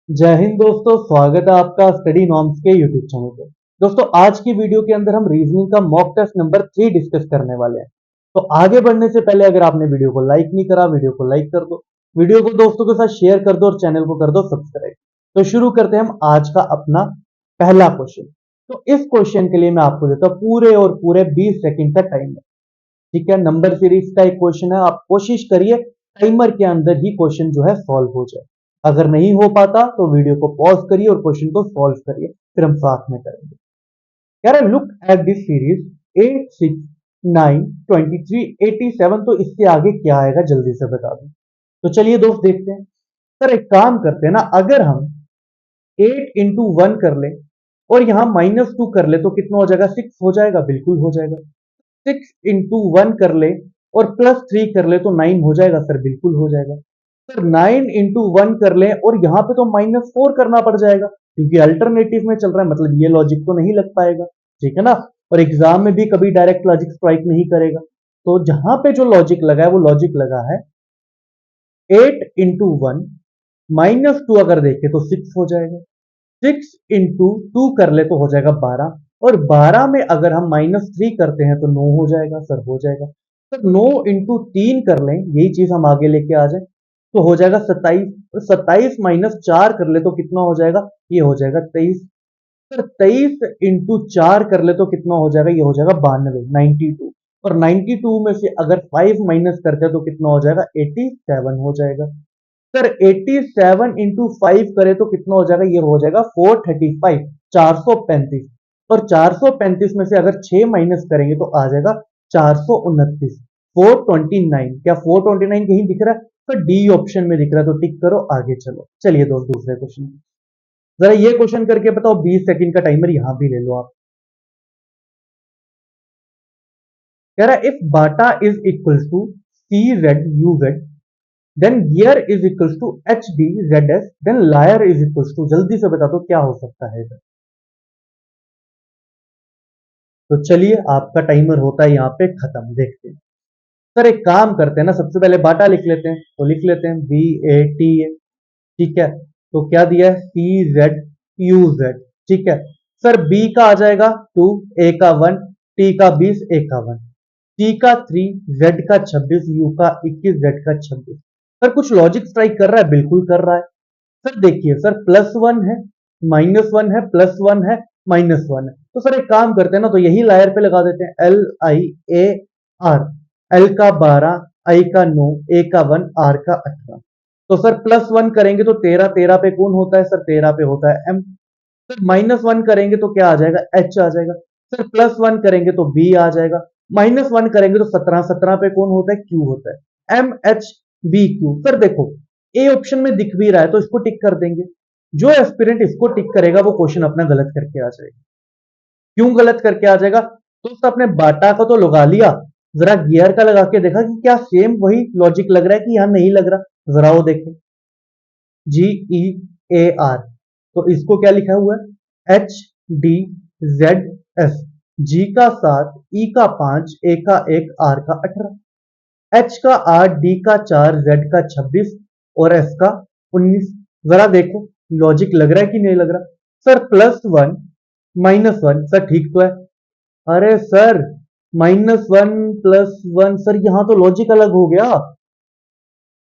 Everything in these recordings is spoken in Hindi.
जय हिंद दोस्तों, स्वागत है आपका स्टडी नॉर्म्स के यूट्यूब चैनल पे। दोस्तों, आज की वीडियो के अंदर हम रीजनिंग का मॉक टेस्ट नंबर 3 डिस्कस करने वाले हैं। तो आगे बढ़ने से पहले अगर आपने वीडियो को लाइक नहीं करा, वीडियो को लाइक कर दो, वीडियो को दोस्तों के साथ शेयर कर दो और चैनल को कर दो सब्सक्राइब। तो शुरू करते हैं हम आज का अपना पहला क्वेश्चन। तो इस क्वेश्चन के लिए मैं आपको देता हूं पूरे और पूरे 20 सेकंड का टाइमर। ठीक है, नंबर सीरीज का एक क्वेश्चन है, आप कोशिश करिए टाइमर के अंदर ही क्वेश्चन जो है सॉल्व हो जाए। अगर नहीं हो पाता तो वीडियो को पॉज करिए और क्वेश्चन को सॉल्व करिए, फिर हम साथ में करेंगे। कह रहा है लुक एट दिस सीरीज 8 6 9 23 87। तो इससे आगे क्या आएगा जल्दी से बता दो। तो चलिए दोस्त देखते हैं। सर एक काम करते हैं ना, अगर हम 8 इंटू 1 कर ले और यहां -2 कर ले तो कितना हो जाएगा? 6 हो जाएगा, बिल्कुल हो जाएगा। 6 इंटू 1 कर ले और +3 कर ले तो 9 हो जाएगा सर, बिल्कुल हो जाएगा। सर 9 इंटू 1 कर ले और यहां पे तो -4 करना पड़ जाएगा क्योंकि अल्टरनेटिव में चल रहा है, मतलब ये लॉजिक तो नहीं लग पाएगा। ठीक है ना? और एग्जाम में भी कभी डायरेक्ट लॉजिक स्ट्राइक नहीं करेगा। तो जहां पे जो लॉजिक लगा है वो लॉजिक लगा है 8 इंटू 1 -2 अगर देखे तो 6 हो जाएगा। 6 इंटू 2 कर ले तो हो जाएगा 12 और 12 में अगर हम -3 करते हैं तो 9 हो जाएगा सर, हो जाएगा। सर 9 इंटू 3 कर लें, यही चीज हम आगे लेके आ जाए तो हो जाएगा 27। और 27 -4 कर ले तो कितना हो जाएगा? ये हो जाएगा 23। सर 23 इंटू 4 कर ले तो कितना हो जाएगा? ये हो जाएगा 92, 92। और 92 में से अगर 5 माइनस करते हैं तो कितना हो जाएगा? 87 हो जाएगा। सर 87 इंटू 5 करे तो कितना हो जाएगा? ये हो जाएगा 435, 435। और 435 में से अगर 6 माइनस करेंगे तो आ जाएगा 429, 429। क्या 429 कहीं दिख रहा है? तो डी ऑप्शन में दिख रहा है, तो टिक करो, आगे चलो। चलिए दोस्त दूसरे क्वेश्चन, जरा ये क्वेश्चन करके बताओ। 20 सेकंड का टाइमर यहां भी ले लो आप। कह रहा है if bata is equal to C Z U Z then gear is equal to H D Z S then liar is equal to, जल्दी से बता दो क्या हो सकता है इधर। तो चलिए आपका टाइमर होता है यहाँ पे खत्म, देखते हैं। सर एक काम करते हैं ना, सबसे पहले बाटा लिख लेते हैं, तो लिख लेते हैं बी ए टी ए। ठीक है, तो क्या दिया है? सी जेड यू जेड। ठीक है, सर बी का आ जाएगा 2, ए का 1, टी का 20, ए का 1, टी का 3, जेड का 26, यू का 21, जेड का 26। सर कुछ लॉजिक स्ट्राइक कर रहा है? बिल्कुल कर रहा है। सर देखिए सर, +1 है, -1 है, +1 है, -1 है। तो सर एक काम करते हैं ना, तो यही लायर पे लगा देते हैं, LIAR। एल का 12, आई का 9, ए का 1, आर का 18। तो सर +1 करेंगे तो 13, 13 पे कौन होता है सर? 13 पे होता है एम। सर -1 करेंगे तो क्या आ जाएगा? एच आ जाएगा। सर +1 करेंगे तो बी आ जाएगा। -1 करेंगे तो 17, 17 पे कौन होता है? क्यू होता है। MHBQ। सर देखो ए ऑप्शन में दिख भी रहा है तो इसको टिक कर देंगे। जो एस्पिरेंट इसको टिक करेगा वो क्वेश्चन अपना गलत करके आ जाएगा। क्यों गलत करके आ जाएगा? तो उसने अपने बाटा का तो लगा लिया, जरा गियर का लगा के देखा कि क्या सेम वही लॉजिक लग रहा है कि यहां नहीं लग रहा। जरा वो देखो, GEAR। तो इसको क्या लिखा हुआ है? HDZS। जी का 7, ई का 5, ए का 1, आर का 18, एच का 8, डी का 4, जेड का 26 और एस का 19। जरा देखो लॉजिक लग रहा है कि नहीं लग रहा? सर +1 -1 सर ठीक तो है। अरे सर -1 +1, सर यहां तो लॉजिक अलग हो गया।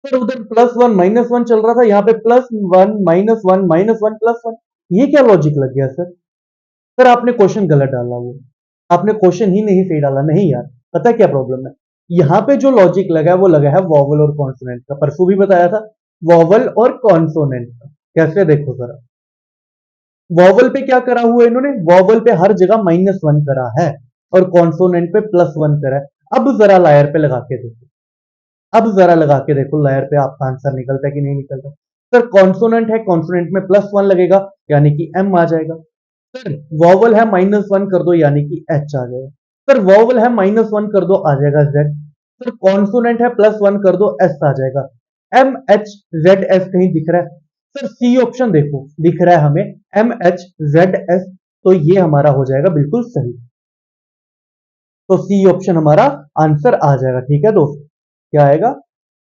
सर उधर +1 -1 चल रहा था, यहाँ पे +1 -1 -1 +1। ये क्या लॉजिक लग गया सर? सर आपने क्वेश्चन गलत डाला, वो आपने क्वेश्चन ही नहीं सही डाला। नहीं यार, पता है क्या प्रॉब्लम है? यहाँ पे जो लॉजिक लगा है वो लगा है वॉवल और कॉन्सोनेंट का। परसों भी बताया था, वॉवल और कॉन्सोनेंट का। कैसे देखो जरा, वॉवल पे क्या करा हुआ है इन्होंने? वॉवल पे हर जगह -1 करा है और कॉन्सोनेंट पे +1 करा है। अब जरा लायर पे लगा के देखो, अब जरा लगा के देखो लायर पे, आपका आंसर निकलता है कि नहीं निकलता? सर कॉन्सोनेंट है, कॉन्सोनेंट में +1 लगेगा यानी कि एम आ जाएगा। सर वॉवल है, -1 कर दो यानी कि एच आ जाएगा। सर वॉवल है, -1 कर दो आ जाएगा जेड। सर कॉन्सोनेंट है, +1 कर दो एस आ जाएगा। MHZS कहीं दिख रहा है? सर सी ऑप्शन देखो दिख रहा है हमें, MHZS। तो ये हमारा हो जाएगा बिल्कुल सही। तो सी ऑप्शन हमारा आंसर आ जाएगा। ठीक है दोस्त, क्या आएगा?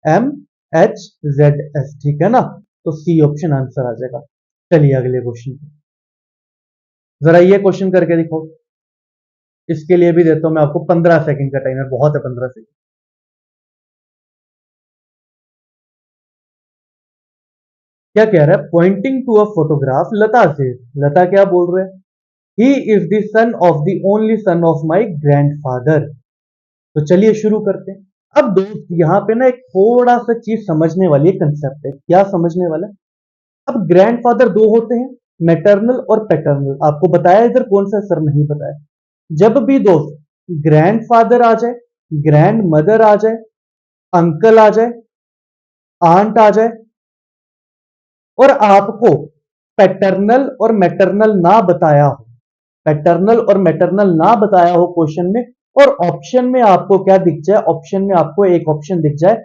MHZS। ठीक है ना? तो सी ऑप्शन आंसर आ जाएगा। चलिए अगले क्वेश्चन पे, जरा ये क्वेश्चन करके दिखाओ। इसके लिए भी देता हूं मैं आपको 15 सेकंड का टाइमर, बहुत है 15 सेकंड। क्या कह रहा है? पॉइंटिंग टू अ फोटोग्राफ, लता से, लता क्या बोल रहे हैं? He is the son of the only son of my grandfather. तो चलिए शुरू करते हैं। अब दोस्त यहां पे ना एक थोड़ा सा चीज समझने वाली कंसेप्ट है। क्या समझने वाला है? अब ग्रैंडफादर दो होते हैं, मैटरनल और पैटर्नल। आपको बताया इधर, कौन सा सर नहीं बताया? जब भी दोस्त ग्रैंडफादर आ जाए, ग्रैंड मदर आ जाए, अंकल आ जाए, आंट आ जाए, और आपको पैटर्नल और मैटरनल ना बताया हो, पैटर्नल और मैटरनल ना बताया हो क्वेश्चन में, और ऑप्शन में आपको क्या दिख जाए? ऑप्शन में आपको एक ऑप्शन दिख जाए,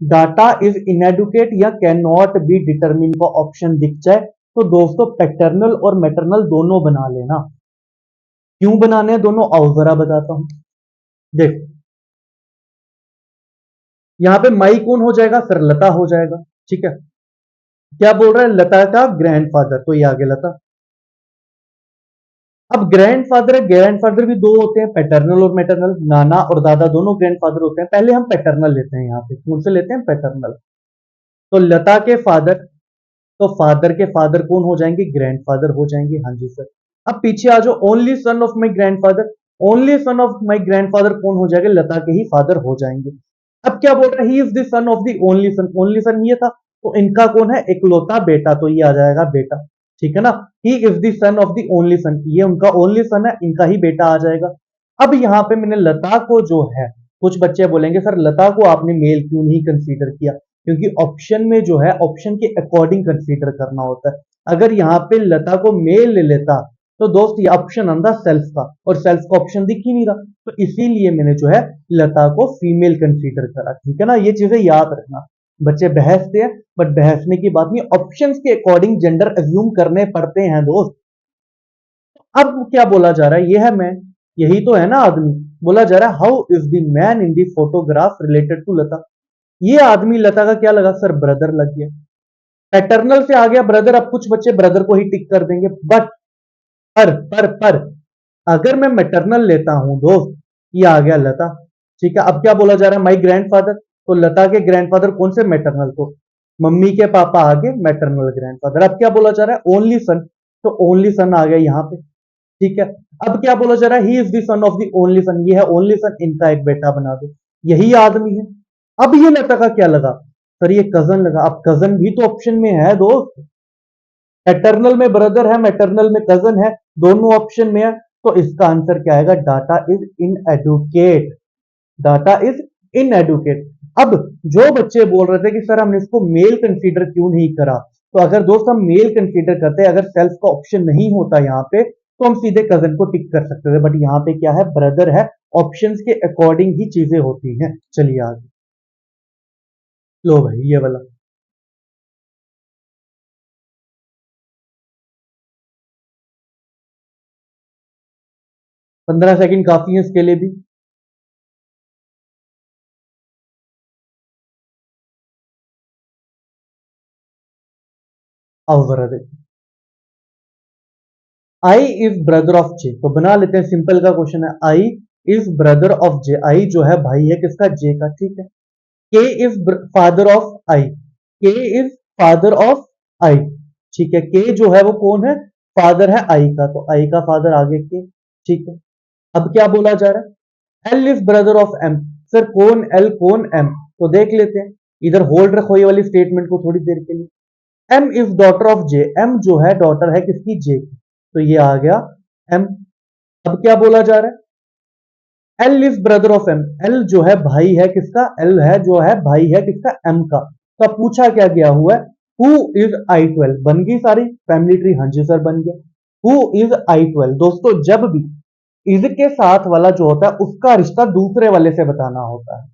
डाटा इज इनएडुकेट या कैन नॉट बी डिटरमिन का ऑप्शन दिख जाए, तो दोस्तों पैटर्नल और मैटरनल दोनों बना लेना। क्यों बनाने हैं दोनों? आओ जरा बताता हूं। देखो यहां पे माई कौन हो जाएगा? सर लता हो जाएगा। ठीक है, क्या बोल रहा है? लता का ग्रैंडफादर, तो ये आगे लता। अब ग्रैंडफादर है, ग्रैंडफादर भी दो होते हैं, पैटर्नल और मैटरनल। नाना और दादा दोनों ग्रैंडफादर होते हैं। पहले हम पैटर्नल लेते हैं, यहां पे कौन से लेते हैं? पैटर्नल। तो लता के फादर, तो फादर के फादर कौन हो जाएंगे? ग्रैंडफादर हो जाएंगे। हाँ जी सर। अब पीछे आ जाओ, only son of my grandfather, only son of my grandfather कौन हो जाएगा? लता के ही फादर हो जाएंगे। अब क्या बोल रहा है? He is the son of the only son, only son ये था, तो इनका कौन है? इकलौता बेटा, तो ये आ जाएगा बेटा। ठीक है ना? He is the son of the only son, ये उनका ओनली सन है, इनका ही बेटा आ जाएगा। अब यहां पे मैंने लता को जो है, कुछ बच्चे बोलेंगे सर लता को आपने मेल क्यों नहीं कंसीडर किया? क्योंकि ऑप्शन में जो है, ऑप्शन के अकॉर्डिंग कंसीडर करना होता है। अगर यहाँ पे लता को मेल ले लेता, तो दोस्त ये ऑप्शन आंदा सेल्फ का, और सेल्फ का ऑप्शन दिख ही नहीं रहा, तो इसीलिए मैंने जो है लता को फीमेल कंसीडर करा। ठीक है ना? ये चीजें याद रखना। बच्चे बहसते हैं, बट बहसने की बात नहीं, ऑप्शंस के अकॉर्डिंग जेंडर अज्यूम करने पड़ते हैं दोस्त। अब क्या बोला जा रहा है? ये है मैं, यही तो है ना आदमी। बोला जा रहा है how is the man in the photograph related to Lata. ये आदमी लता का क्या लगा? सर ब्रदर लग गया। पैटर्नल से आ गया ब्रदर, अब कुछ बच्चे ब्रदर को ही टिक कर देंगे, बट पर अगर मैं मैटरनल लेता हूं दोस्त, ये आ गया लता। ठीक है, अब क्या बोला जा रहा है? माई ग्रैंडफादर, तो लता के ग्रैंडफादर कौन से? मैटरनल, तो मम्मी के पापा आगे मैटरनल ग्रैंडफादर। अब क्या बोला जा रहा है? ओनली सन, तो ओनली सन आ गया यहां पे। ठीक है, अब क्या बोला जा रहा है? He is the son of the only son, ये है ओनली सन, इनका एक बेटा बना दो, यही आदमी है। अब ये लता का क्या लगा? सर ये कजन लगा। अब कजन भी तो ऑप्शन में है दोस्त, पैटर्नल में ब्रदर है, मैटरनल में कजन है, दोनों ऑप्शन में है, तो इसका आंसर क्या आएगा? Data is inadequate, data is inadequate. अब जो बच्चे बोल रहे थे कि सर हमने इसको मेल कंसीडर क्यों नहीं करा, तो अगर दोस्त हम मेल कंसीडर करते, अगर सेल्फ का ऑप्शन नहीं होता यहाँ पे, तो हम सीधे कजन को टिक कर सकते थे, बट यहाँ पे क्या है? ब्रदर है, ऑप्शंस के अकॉर्डिंग ही चीजें होती हैं। चलिए आगे, लो भाई ये वाला। 15 सेकंड काफी है इसके लिए भी। आओ जरा देखो, आई इज ब्रदर ऑफ जे, तो बना लेते हैं, सिंपल का क्वेश्चन है। आई इज ब्रदर ऑफ जे, आई जो है भाई है किसका? जे का। ठीक है, के इज फादर ऑफ आई, के इज फादर ऑफ आई। ठीक है, के जो है वो कौन है? फादर है आई का, तो आई का फादर आगे के। ठीक है, अब क्या बोला जा रहा है? L is brother of M. Sir कौन एल कौन एम? तो देख लेते हैं, इधर होल्ड रखो ये वाली स्टेटमेंट को थोड़ी देर के लिए। M is daughter of J, M जो है डॉटर है किसकी? जे की, तो ये आ गया एम। अब क्या बोला जा रहा है? L is brother of M, L जो है भाई है किसका? एल है जो है भाई है किसका? एम का। तो अब पूछा क्या गया हुआ है? हु इज आई ट्वेल्व, बन गई सारी फैमिली ट्री? हाँ जी सर बन गया। हु इज आई ट्वेल्व, दोस्तों जब भी इज के साथ वाला जो होता है उसका रिश्ता दूसरे वाले से बताना होता है,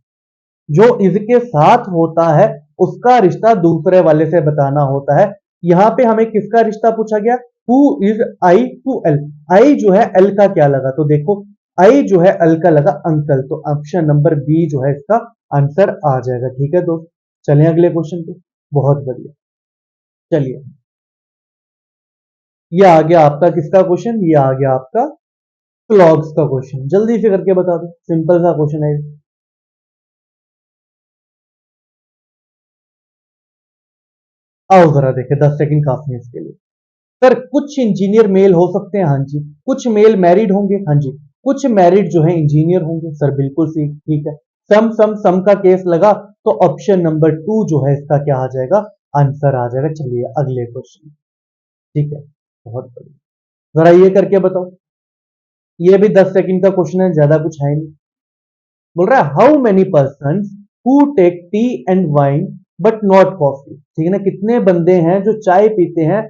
जो इज के साथ होता है उसका रिश्ता दूसरे वाले से बताना होता है। यहां पे हमें किसका रिश्ता पूछा गया? Who is I to L, I जो है एल का क्या लगा? तो देखो आई जो है एल का लगा अंकल, तो ऑप्शन नंबर बी जो है इसका आंसर आ जाएगा। ठीक है दोस्त, चलें अगले क्वेश्चन पे। बहुत बढ़िया, चलिए। ये आ गया आपका किसका क्वेश्चन, ये आ गया आपका क्लॉक्स का क्वेश्चन। जल्दी से करके बता दो, सिंपल सा क्वेश्चन है। आओ जरा देखे, 10 सेकंड काफी है इसके लिए। सर कुछ इंजीनियर मेल हो सकते हैं, हाँ जी। कुछ मेल मैरिड होंगे, हाँ जी। कुछ मैरिड जो है इंजीनियर होंगे, सर बिल्कुल सी ठीक है। सम सम सम का केस लगा तो ऑप्शन नंबर 2 जो है इसका क्या आ जाएगा, आंसर आ जाएगा। चलिए अगले क्वेश्चन। ठीक है, बहुत बढ़िया। जरा ये करके बताओ, ये भी 10 सेकंड का क्वेश्चन है, ज्यादा कुछ है नहीं। बोल रहा है how many person who take tea and wine but not coffee. ठीक है ना, कितने बंदे हैं जो चाय पीते हैं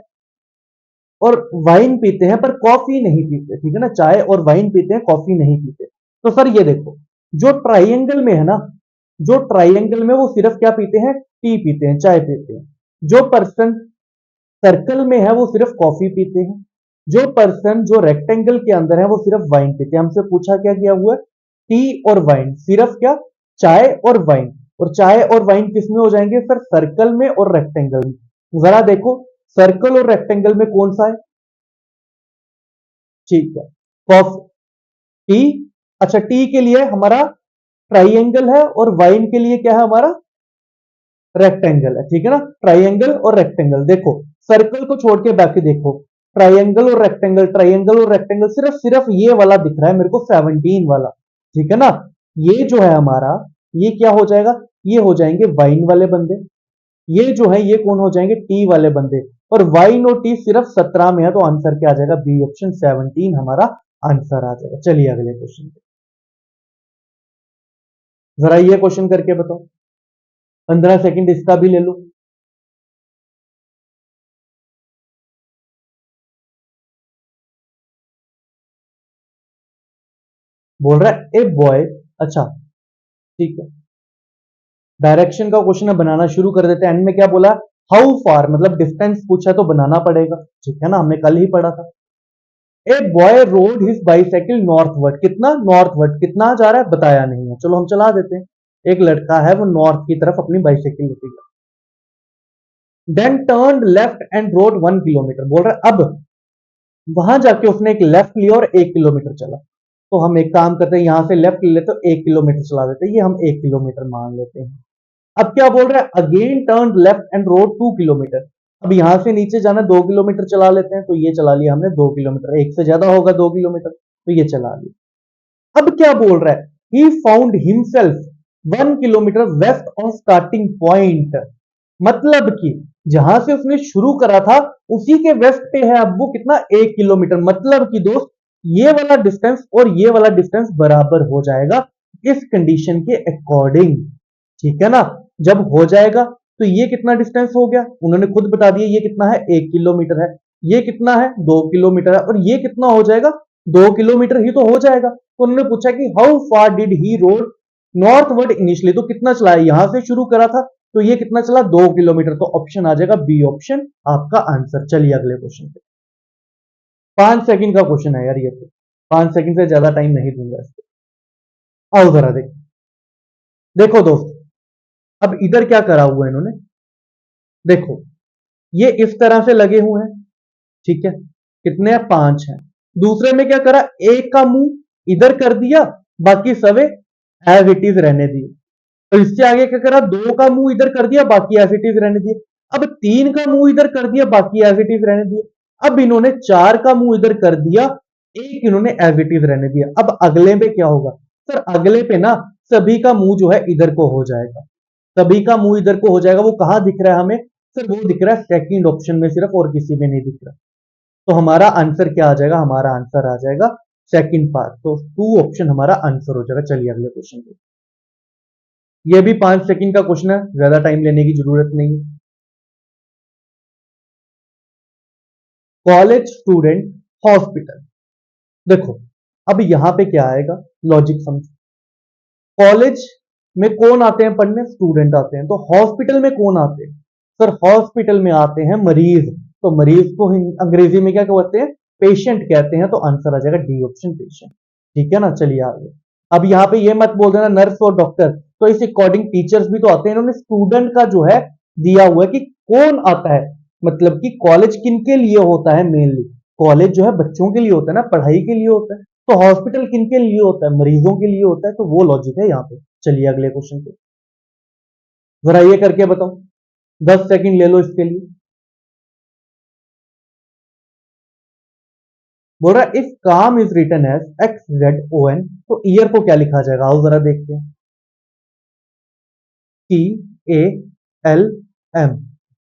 और वाइन पीते हैं पर कॉफी नहीं पीते। ठीक है ना, चाय और वाइन पीते हैं, कॉफी नहीं पीते। तो सर ये देखो, जो ट्राइंगल में है ना, जो ट्राइंगल में वो सिर्फ क्या पीते हैं, टी पीते हैं, चाय पीते हैं। जो पर्सन सर्कल में है वो सिर्फ कॉफी पीते हैं। जो पर्सन जो रेक्टेंगल के अंदर है वो सिर्फ वाइन पीते हैं। हमसे पूछा क्या गया हुआ है, टी और वाइन, सिर्फ क्या, चाय और वाइन। और चाय और वाइन किस में हो जाएंगे सर, सर्कल में और रेक्टेंगल में। जरा देखो, सर्कल और रेक्टेंगल में कौन सा है, ठीक है, कॉफी, टी। अच्छा, टी के लिए हमारा ट्राइंगल है और वाइन के लिए क्या है हमारा, रेक्टेंगल है। ठीक है ना, ट्राइंगल और रेक्टेंगल। देखो सर्कल को छोड़ के बाकी देखो, ट्राइंगल और रेक्टेंगल, ट्राइंगल और रेक्टेंगल, सिर्फ सिर्फ ये वाला दिख रहा है मेरे को 17 वाला। ठीक है ना, ये जो है हमारा, ये क्या हो जाएगा, ये हो जाएंगे वाइन वाले बंदे। ये जो है ये कौन हो जाएंगे, टी वाले बंदे। और वाइन और टी सिर्फ 17 में है, तो आंसर क्या आ जाएगा, बी ऑप्शन 17 हमारा आंसर आ जाएगा। चलिए अगले क्वेश्चन पे, जरा ये क्वेश्चन करके बताओ, 15 सेकंड इसका भी ले लो। बोल रहा है ए बॉय, अच्छा ठीक है, डायरेक्शन का क्वेश्चन है, बनाना शुरू कर देते हैं। एंड में क्या बोला, हाउ फार, मतलब डिस्टेंस पूछा तो बनाना पड़ेगा। ठीक है ना, हमने कल ही पढ़ा था। A boy road his bicycle northward, कितना नॉर्थवर्ड, कितना जा रहा है बताया नहीं है, चलो हम चला देते हैं। एक लड़का है वो नॉर्थ की तरफ अपनी बाइसाइकिल लेके गया, then turn left and road 1 kilometre. बोल रहा है अब वहां जाके उसने एक लेफ्ट लिया और 1 किलोमीटर चला। तो हम एक काम करते हैं, यहां से लेफ्ट ले लेते, तो 1 किलोमीटर चला देते हैं, ये हम 1 किलोमीटर मान लेते हैं। अब क्या बोल रहा है, again turn left and road 2 kilometre. अब यहां से नीचे जाना, 2 किलोमीटर चला लेते हैं, तो ये चला लिया हमने 2 किलोमीटर, एक से ज्यादा होगा 2 किलोमीटर, तो ये चला लिया। अब क्या बोल रहा है, he found himself 1 kilometre west of starting point. मतलब कि जहां से उसने शुरू करा था उसी के वेस्ट पे है अब वो, कितना, 1 किलोमीटर। मतलब कि दोस्त ये वाला डिस्टेंस और ये वाला डिस्टेंस बराबर हो जाएगा इस कंडीशन के अकॉर्डिंग। ठीक है ना, जब हो जाएगा तो ये कितना डिस्टेंस हो गया, उन्होंने खुद बता दिया, ये कितना है, 1 किलोमीटर है। ये कितना है, 2 किलोमीटर है। और ये कितना हो जाएगा, 2 किलोमीटर ही तो हो जाएगा। तो उन्होंने पूछा कि how far did he road northward initially, तो कितना चला है, यहां से शुरू करा था, तो ये कितना चला, 2 किलोमीटर। तो ऑप्शन आ जाएगा बी ऑप्शन आपका आंसर। चलिए अगले क्वेश्चन पे, 5 सेकंड का क्वेश्चन है यार ये तो, 5 सेकंड से ज्यादा टाइम नहीं दूंगा इस पे। आओ जरा देखो, देखो दोस्त, अब इधर क्या करा हुआ है इन्होंने, देखो ये इस तरह से लगे हुए हैं। ठीक है, कितने हैं, 5 हैं। दूसरे में क्या करा, एक का मुंह इधर कर दिया, बाकी सवे एज इट इज रहने दिए। तो इससे आगे क्या करा, 2 का मुंह इधर कर दिया, बाकी एज इट इज रहने दिए। अब 3 का मुंह इधर कर दिया, बाकी एज इट इज रहने दिए। अब इन्होंने 4 का मुंह इधर कर दिया, एक इन्होंने एज इट इज रहने दिया। अब अगले में क्या होगा सर, अगले पे ना सभी का मुंह जो है इधर को हो जाएगा, सभी का मुंह इधर को हो जाएगा। वो कहां दिख रहा है हमें सर, वो दिख रहा है सेकंड ऑप्शन में सिर्फ, और किसी में नहीं दिख रहा। तो हमारा आंसर क्या आ जाएगा, हमारा आंसर आ जाएगा सेकंड पार्ट। तो 2 ऑप्शन हमारा आंसर हो जाएगा। चलिए अगले क्वेश्चन पे, ये भी 5 सेकंड का क्वेश्चन है, ज्यादा टाइम लेने की जरूरत नहीं है। कॉलेज स्टूडेंट हॉस्पिटल, देखो अब यहां पे क्या आएगा, लॉजिक समझो। कॉलेज में कौन आते हैं पढ़ने, स्टूडेंट आते हैं। तो हॉस्पिटल में कौन आते हैं सर, हॉस्पिटल में आते हैं मरीज। तो मरीज को अंग्रेजी में क्या कहते हैं, पेशेंट कहते हैं। तो आंसर आ जाएगा डी ऑप्शन, पेशेंट। ठीक है ना, चलिए आगे। अब यहां पे ये मत बोल देना नर्स और डॉक्टर, तो इस अकॉर्डिंग टीचर्स भी तो आते हैं। इन्होंने स्टूडेंट का जो है दिया हुआ है कि कौन आता है, मतलब कि कॉलेज किनके लिए होता है मेनली? कॉलेज जो है बच्चों के लिए होता है ना, पढ़ाई के लिए होता है। तो हॉस्पिटल किनके लिए होता है? मरीजों के लिए होता है। तो वो लॉजिक है यहाँ पे। चलिए अगले क्वेश्चन पे, जरा ये करके बताओ। 10 सेकंड ले लो इसके लिए। बोल रहा है if calm is written as XZON, तो ईयर को क्या लिखा जाएगा? आओ जरा देखते हैं। TALM,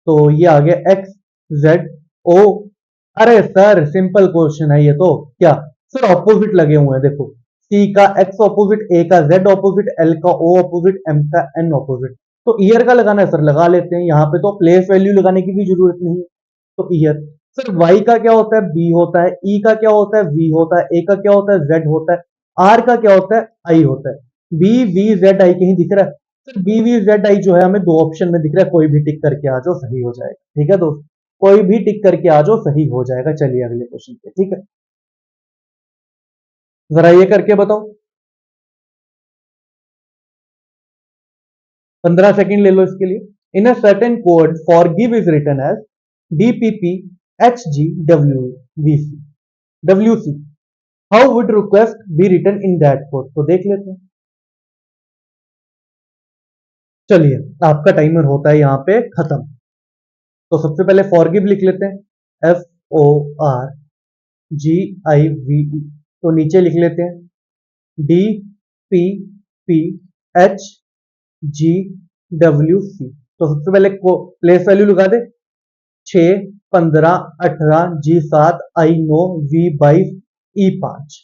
तो ये आ गया XZO। अरे सर सिंपल क्वेश्चन है ये तो। क्या सर ऑपोजिट लगे हुए हैं, देखो। C का X ऑपोजिट, A का Z ऑपोजिट, L का O ऑपोजिट, M का N ऑपोजिट। तो ईयर का लगाना है सर, लगा लेते हैं। यहाँ पे तो प्लेस वैल्यू लगाने की भी जरूरत नहीं है। तो ईयर। सर Y का क्या होता है? B होता है। E का क्या होता है? V होता है। A का क्या होता है? Z होता है। R का क्या होता है? I होता है। B V Z I कहीं दिख रहा है? Sir B V Z I जो है हमें दो ऑप्शन में दिख रहा है, कोई भी टिक करके आ जाओ सही हो जाएगा। ठीक है दोस्त, कोई भी टिक करके आ जाओ सही हो जाएगा। चलिए अगले क्वेश्चन पे, ठीक है, जरा ये करके बताओ। 15 सेकंड ले लो इसके लिए। In a certain code for give is written as DPP HGWVC how would request be written in that code? तो देख लेते हैं। चलिए आपका टाइमर होता है यहाँ पे खत्म। तो सबसे पहले फॉरगिव लिख लेते हैं, FORGIVE। तो नीचे लिख लेते हैं DPP HGWC। तो सबसे पहले प्लेस वैल्यू लगा दे, 6, 15, 18, G7, I9, V22, E5,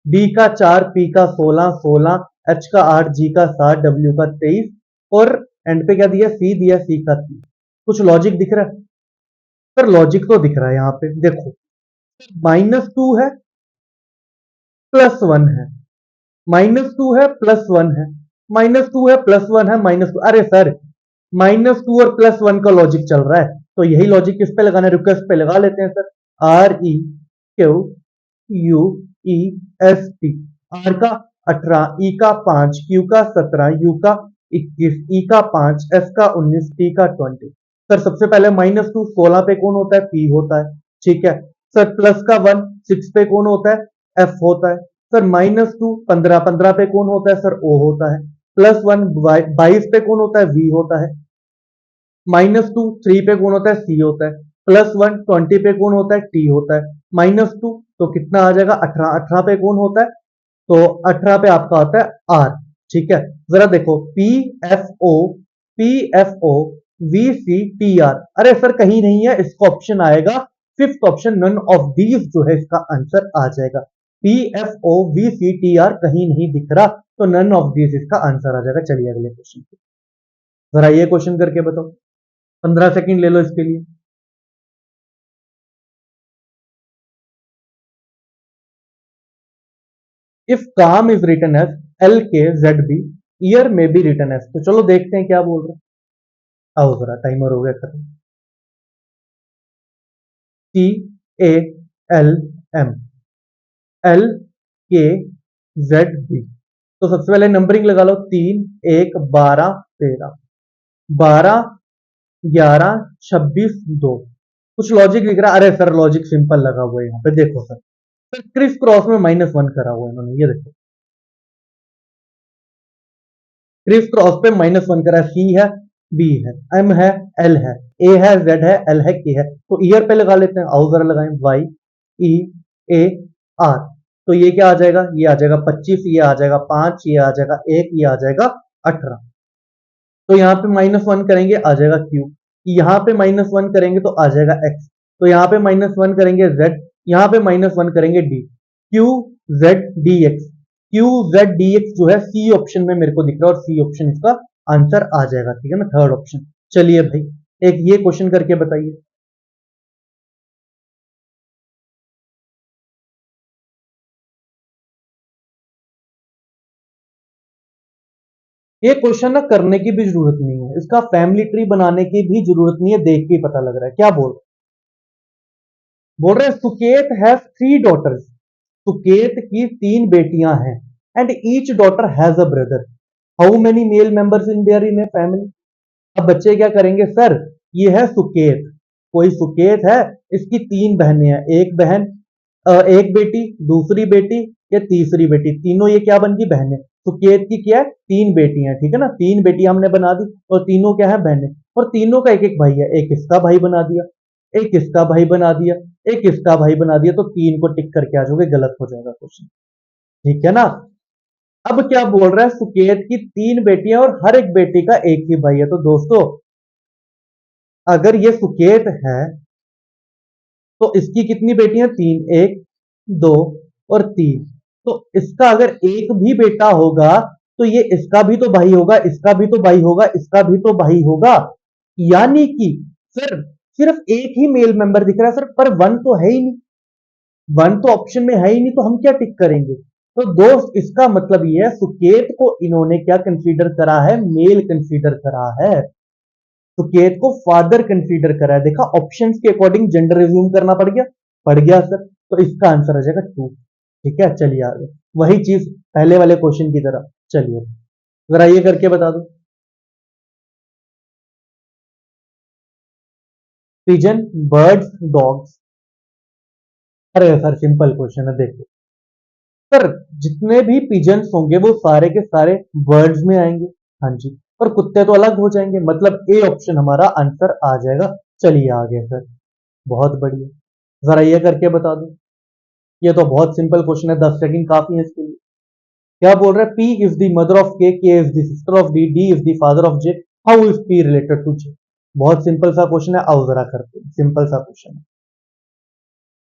D का 4, P का 16, 16, H का 8, G का 7, W का 23 और एंड पे क्या दिया? C दिया, C का 3। कुछ लॉजिक दिख रहा है? पर लॉजिक तो दिख रहा है यहाँ पे, देखो। -2 है, +1 है, -2 है, +1 है, -2 है, +1 है, -2। अरे सर -2 और +1 का लॉजिक चल रहा है, तो यही लॉजिक किस पे लगाना है? रिक्वेस्ट पे लगा लेते हैं सर। REQUEST। आर का 18, ई का 5, क्यू का 17, यू का 21, ई का 5, एस का 19, टी का 20। सर सबसे पहले -2 16 पे कौन होता है? पी होता है। ठीक है सर। प्लस का 1 6 पे कौन होता है? एफ होता है। सर -2 15 15 पे कौन होता है? सर ओ होता है। +1 22 पे कौन होता है? वी होता है। -2 3 पे कौन होता है? सी होता है। +1 20 पे कौन होता है? टी होता है। -2 तो कितना आ जाएगा? 18। 18 पे कौन होता है? तो 18 पे आपका होता है आर। ठीक है, जरा देखो, पी एफ ओ VCTR। अरे सर कहीं नहीं है, इसका ऑप्शन आएगा fifth option, none of these जो है इसका आंसर आ जाएगा। PFOVCTR कहीं नहीं दिख रहा, तो नन ऑफ दीज इसका आंसर आ जाएगा। चलिए अगले क्वेश्चन पे, जरा ये क्वेश्चन करके बताओ। 15 सेकंड ले लो इसके लिए। If calm is written as LKZB, year में बी रिटन एज। तो चलो देखते हैं क्या बोल रहे हैं। आओ जरा, टाइमर हो गया खत्म। TALM LKZB। तो सबसे पहले नंबरिंग लगा लो, 3, 1, 12, 13, 12, 11, 26, 2। कुछ लॉजिक दिख रहा है? अरे सर लॉजिक सिंपल लगा हुआ है यहाँ पे, देखो सर। सर क्रिस क्रॉस में -1 करा हुआ है इन्होंने, ये देखो। क्रिस क्रॉस पे -1 करा है। सी है, बी है, एम है, एल है, ए है, जेड है, एल है, के है। तो ईयर पे लगा लेते हैं। आओ जरा लगाएं, YEAR। तो ये क्या आ जाएगा? ये आ जाएगा 25, ये आ जाएगा 5, ये आ जाएगा 1, ये आ जाएगा 18। तो यहाँ पे -1 करेंगे आ जाएगा क्यू, यहाँ पे -1 करेंगे तो आ जाएगा एक्स, तो यहाँ पे -1 करेंगे जेड, यहाँ पे -1 करेंगे D. Q Z D x, Q Z D x जो है सी ऑप्शन में मेरे को दिख रहा है, और सी ऑप्शन इसका आंसर आ जाएगा। ठीक है ना, थर्ड ऑप्शन। चलिए भाई एक ये क्वेश्चन करके बताइए। ये क्वेश्चन ना करने की भी जरूरत नहीं है, इसका फैमिली ट्री बनाने की भी जरूरत नहीं है, देख के ही पता लग रहा है। क्या बोल रहे हैं सुकेत हैज 3 डॉटर्स। सुकेत की 3 बेटियां हैं, and each daughter has a brother. How many male members in there in a family? अब बच्चे क्या करेंगे? सर ये है सुकेत, कोई सुकेत है, इसकी 3 बहनें हैं, एक बहन एक बेटी, दूसरी बेटी या तीसरी बेटी, तीनों ये क्या बन गई बहनें। सुकेत की क्या है 3 बेटियां, ठीक है ना, 3 बेटियां हमने बना दी और तीनों क्या है बहनें, और तीनों का एक एक भाई है, एक इसका भाई बना दिया, एक इसका भाई बना दिया, एक इसका भाई बना दिया, तो 3 को टिक करके आ जाओगे, गलत हो जाएगा क्वेश्चन, ठीक है ना। अब क्या बोल रहा है, सुकेत की 3 बेटियां और हर एक बेटी का एक ही भाई है, तो दोस्तों अगर ये सुकेत है तो इसकी कितनी बेटियां, 3, 1, 2 और 3, तो इसका अगर एक भी बेटा होगा तो ये इसका भी तो भाई होगा, इसका भी तो भाई होगा, इसका भी तो भाई होगा, यानी कि सर सिर्फ एक ही मेल मेंबर दिख रहा है सर, पर वन तो है ही नहीं, वन तो ऑप्शन में है ही नहीं, तो हम क्या टिक करेंगे। तो दोस्त इसका मतलब ये है सुकेत को इन्होंने क्या कंसीडर करा है, मेल कंसीडर करा है, सुकेत को फादर कंसीडर करा है। देखा ऑप्शंस के अकॉर्डिंग जेंडर रिज्यूम करना पड़ गया सर, तो इसका आंसर आ जाएगा 2, ठीक है। चलिए आगे, वही चीज पहले वाले क्वेश्चन की तरह, चलिए जरा ये करके बता दो। पिजन, बर्ड्स, डॉग्स, अरे सर सिंपल क्वेश्चन है, देखो सर जितने भी पिजन्स होंगे वो सारे के सारे बर्ड्स में आएंगे, हाँ जी, और कुत्ते तो अलग हो जाएंगे, मतलब ए ऑप्शन हमारा आंसर आ जाएगा। चलिए आगे सर, बहुत बढ़िया, जरा ये करके बता दो। ये तो बहुत सिंपल क्वेश्चन है, 10 सेकंड काफी है इसके लिए। क्या बोल रहा है, P is the mother of K is the sister of D is the father of J, how is P related to J. बहुत सिंपल सा क्वेश्चन है, आओ जरा करते हैं, सिंपल सा क्वेश्चन है।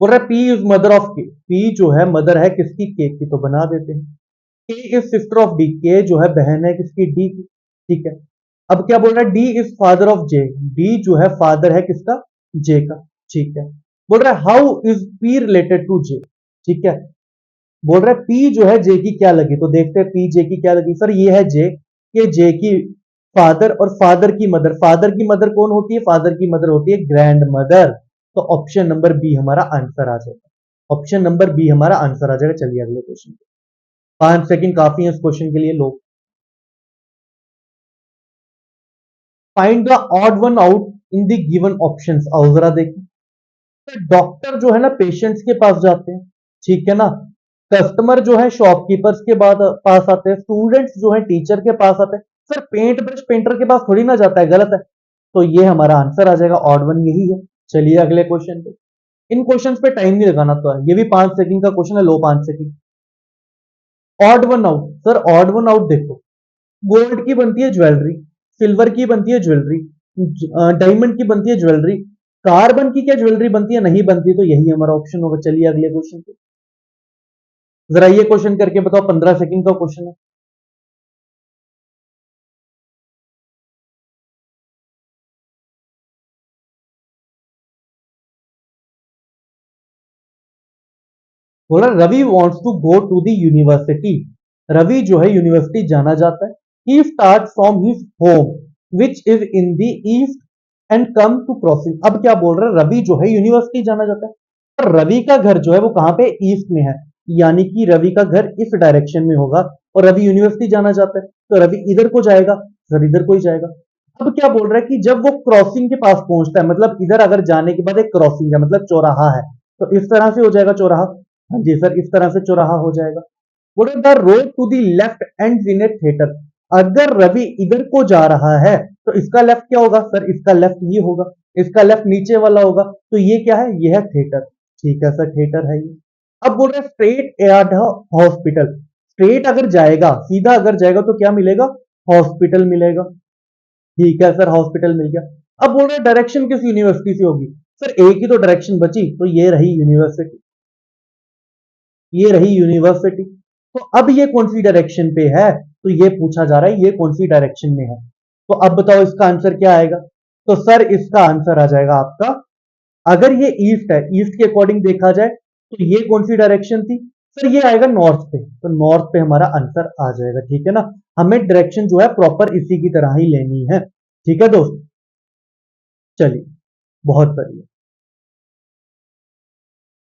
बोल रहा है पी इज मदर ऑफ के, पी जो है मदर है किसकी, के की, तो बना देते हैं। के इज सिस्टर ऑफ डी, के जो है बहन है किसकी, डी की, ठीक है। अब क्या बोल रहा है, D is father of J, D जो है फादर है किसका, जे का, ठीक है। बोल रहा है how is P related to J, ठीक है। बोल रहा है पी जो है जे की क्या लगी, तो देखते हैं पी जे की क्या लगी। सर ये है जे, ये जे की फादर, और फादर की मदर, फादर की मदर कौन होती है, फादर की मदर होती है ग्रैंड मदर, तो ऑप्शन नंबर बी हमारा आंसर आ जाएगा, ऑप्शन नंबर बी हमारा आंसर आ जाएगा। चलिए अगले क्वेश्चन, 5 सेकंड काफी है इस क्वेश्चन के लिए, लोग find the odd one out in the given options, आओ जरा देखें। तो डॉक्टर जो है ना पेशेंट्स के पास जाते हैं, ठीक है ना, कस्टमर जो है शॉपकीपर्स के बाद पास आते हैं, स्टूडेंट्स जो है टीचर के पास आते हैं, सर पेंट ब्रश पेंटर के पास थोड़ी ना जाता है, गलत है, तो ये हमारा आंसर आ जाएगा, ऑड वन यही है। चलिए अगले क्वेश्चन पे, इन क्वेश्चन पे टाइम नहीं लगाना, तो है ये भी 5 सेकंड का क्वेश्चन है, लो 5 second. Odd one out, sir odd one out देखो, गोल्ड की बनती है ज्वेलरी, सिल्वर की बनती है ज्वेलरी, डायमंड की बनती है ज्वेलरी, कार्बन की क्या ज्वेलरी बनती है, नहीं बनती, तो यही हमारा ऑप्शन होगा। चलिए अगले क्वेश्चन पे, जरा ये क्वेश्चन करके बताओ, 15 सेकंड का क्वेश्चन है। बोला Ravi wants to go to the university, Ravi जो है यूनिवर्सिटी जाना चाहता है, he start from his home which is in the east end come to crossing. अब क्या बोल रहा है, रवि जो है यूनिवर्सिटी जाना चाहता है, और रवि का घर जो है वो कहां पे, ईस्ट में है, यानी कि रवि का घर इस डायरेक्शन में होगा, और रवि यूनिवर्सिटी जाना चाहता है, तो रवि इधर को जाएगा, सर इधर को ही जाएगा। अब क्या बोल रहा है कि जब वो क्रॉसिंग के पास पहुंचता है, मतलब इधर अगर जाने के बाद एक क्रॉसिंग है, मतलब चौराहा है, तो इस तरह से हो जाएगा चौराहा, हाँ जी सर इस तरह से चौराहा हो जाएगा। बोले the road to the left and in a theatre, अगर रवि इधर को जा रहा है तो इसका लेफ्ट क्या होगा, सर इसका लेफ्ट ये होगा, इसका लेफ्ट नीचे वाला होगा, तो ये क्या है, ये है थिएटर, ठीक है सर थिएटर है ये। अब बोल रहे स्ट्रेट एट हॉस्पिटल, स्ट्रेट अगर जाएगा, सीधा अगर जाएगा तो क्या मिलेगा, हॉस्पिटल मिलेगा, ठीक है सर हॉस्पिटल मिल गया। अब बोल रहे डायरेक्शन किस यूनिवर्सिटी से होगी, सर एक ही तो डायरेक्शन बची, तो ये रही यूनिवर्सिटी, ये रही यूनिवर्सिटी, तो अब ये कौन सी डायरेक्शन पे है, तो ये पूछा जा रहा है ये कौन सी डायरेक्शन में है, तो अब बताओ इसका आंसर क्या आएगा। तो सर इसका आंसर आ जाएगा आपका, अगर ये ईस्ट है, ईस्ट के अकॉर्डिंग देखा जाए तो ये कौन सी डायरेक्शन थी, सर ये आएगा नॉर्थ पे, तो नॉर्थ पे हमारा आंसर आ जाएगा, ठीक है ना। हमें डायरेक्शन जो है प्रॉपर इसी की तरह ही लेनी है, ठीक है दोस्त। चलिए बहुत बढ़िया,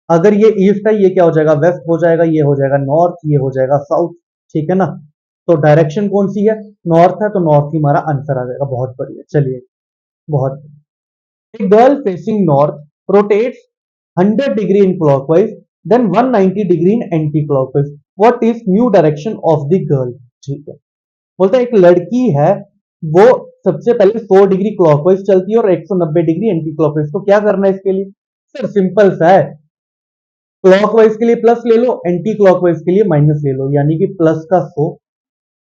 अगर ये ईस्ट है ये क्या हो जाएगा, वेस्ट हो जाएगा, ये हो जाएगा नॉर्थ, ये हो जाएगा साउथ, ठीक है ना। तो डायरेक्शन कौन सी है, नॉर्थ है, तो नॉर्थ ही हमारा आंसर आ जाएगा, बहुत बढ़िया। चलिए बहुत A girl facing north rotates 100 degree in clockwise, then 190 degree in anti-clockwise. What is new direction of the girl? ठीक है, बोलता है एक लड़की है, वो सबसे पहले 100 डिग्री क्लॉकवाइज चलती है और 190 डिग्री एंटी क्लॉकवाइज। तो क्या करना है इसके लिए? सर सिंपल सा है, क्लॉकवाइज के लिए प्लस ले लो, एंटी क्लॉकवाइज के लिए माइनस ले लो, यानी कि प्लस का 100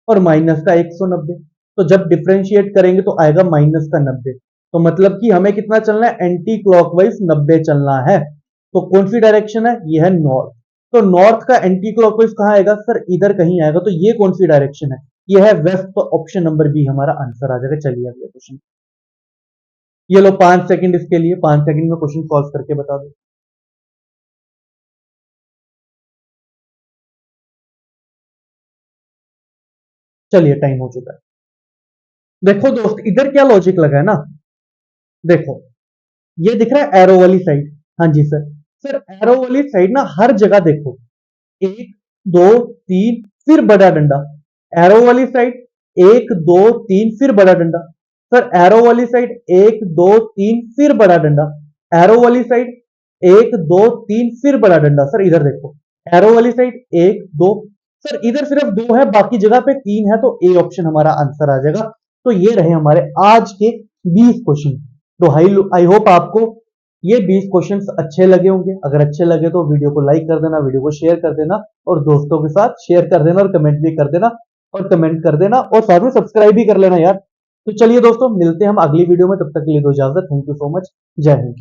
और माइनस का 190। तो जब डिफरेंशिएट करेंगे तो आएगा माइनस का 90। तो मतलब कि हमें कितना चलना है? एंटी क्लॉकवाइज 90 चलना है। तो कौन सी डायरेक्शन है? ये है नॉर्थ। तो नॉर्थ का एंटी क्लॉकवाइज कहां आएगा? सर इधर कहीं आएगा। तो ये कौन सी डायरेक्शन है? ये है वेस्ट। तो ऑप्शन नंबर बी हमारा आंसर आ जाएगा। चलिए अगले क्वेश्चन। ये लो 5 सेकंड इसके लिए, 5 सेकंड में क्वेश्चन सॉल्व करके बता दो। चलिए टाइम हो चुका है। देखो दोस्त, इधर क्या लॉजिक लगा है ना, देखो ये दिख रहा है एरो वाली साइड। हाँ जी सर। सर एरो वाली साइड ना हर जगह देखो, एक दो तीन फिर बड़ा डंडा। एरो वाली साइड एक दो तीन फिर बड़ा डंडा। सर एरो वाली साइड एक दो तीन फिर बड़ा डंडा। एरो वाली साइड एक दो तीन फिर बड़ा डंडा। सर इधर देखो, एरो वाली साइड एक दो। सर इधर सिर्फ दो है, बाकी जगह पे तीन है। तो ए ऑप्शन हमारा आंसर आ जाएगा। तो ये रहे हमारे आज के 20 क्वेश्चन। तो आई होप आपको ये 20 क्वेश्चंस अच्छे लगे होंगे। अगर अच्छे लगे तो वीडियो को लाइक कर देना, वीडियो को शेयर कर देना और दोस्तों के साथ शेयर कर देना और कमेंट भी कर देना और कमेंट कर देना और साथ में सब्सक्राइब भी कर लेना यार। तो चलिए दोस्तों, मिलते हैं हम अगली वीडियो में। तब तक के लिए दो इजाजत। Thank you so much. जय हिंद।